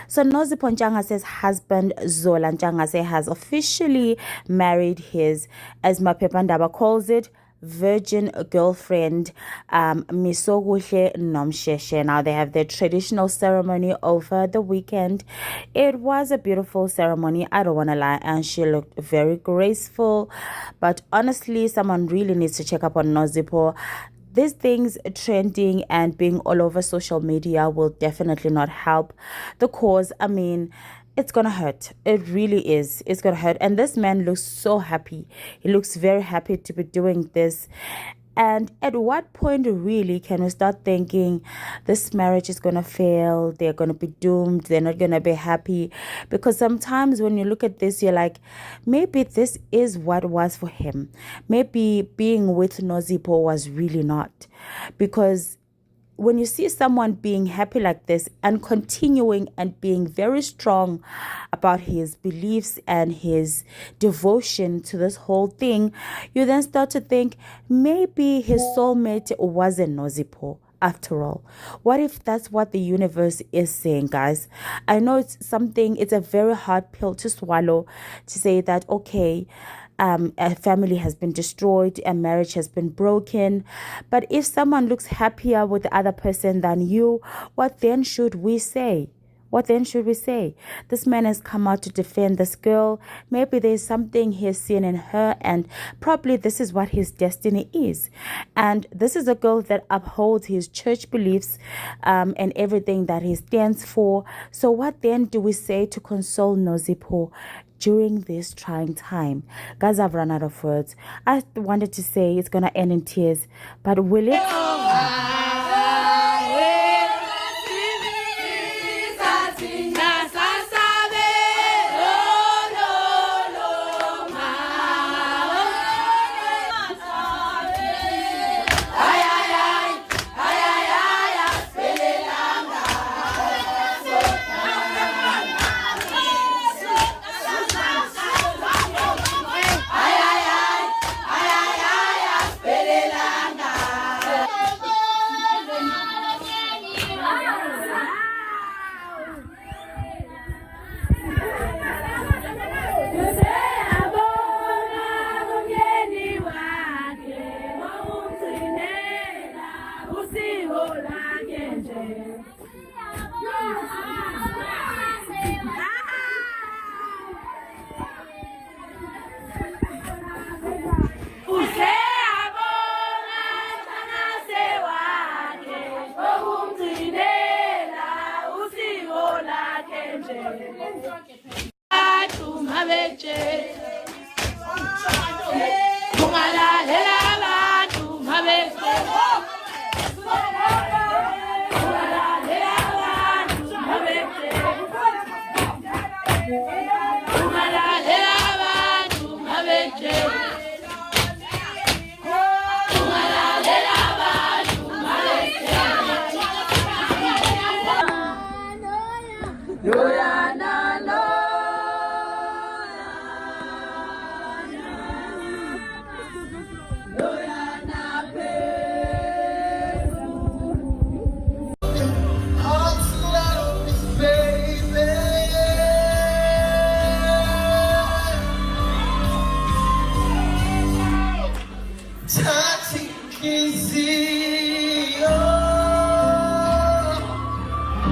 So Nozipho Ntsangase's husband Zola Ntshangase has officially married his, as Maphephandaba calls it, virgin girlfriend, Misokuhle Nomsheshe. Now they have their traditional ceremony over the weekend. It was a beautiful ceremony, I don't want to lie, and she looked very graceful. But honestly, someone really needs to check up on Nozipho. These things trending and being all over social media will definitely not help the cause. I mean, it's gonna hurt. It really is. It's gonna hurt. And this man looks so happy. He looks very happy to be doing this. And at what point really can we start thinking this marriage is going to fail, they're going to be doomed, they're not going to be happy? Because sometimes when you look at this, you're like, maybe this is what was for him. Maybe being with Nozipho was really not. Because when you see someone being happy like this and continuing and being very strong about his beliefs and his devotion to this whole thing, you then start to think maybe his soulmate wasn't Nozipho after all. What if that's what the universe is saying, guys? I know it's a very hard pill to swallow, to say that, okay, a family has been destroyed, a marriage has been broken. But if someone looks happier with the other person than you, what then should we say? What then should we say? This man has come out to defend this girl. Maybe there's something he's seen in her, and probably this is what his destiny is. And this is a girl that upholds his church beliefs and everything that he stands for. So what then do we say to console Nozipho during this trying time? Guys, I've run out of words. I wanted to say it's going to end in tears, but will it?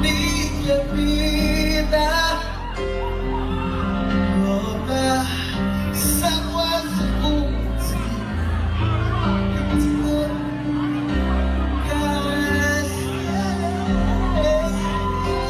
Need you be that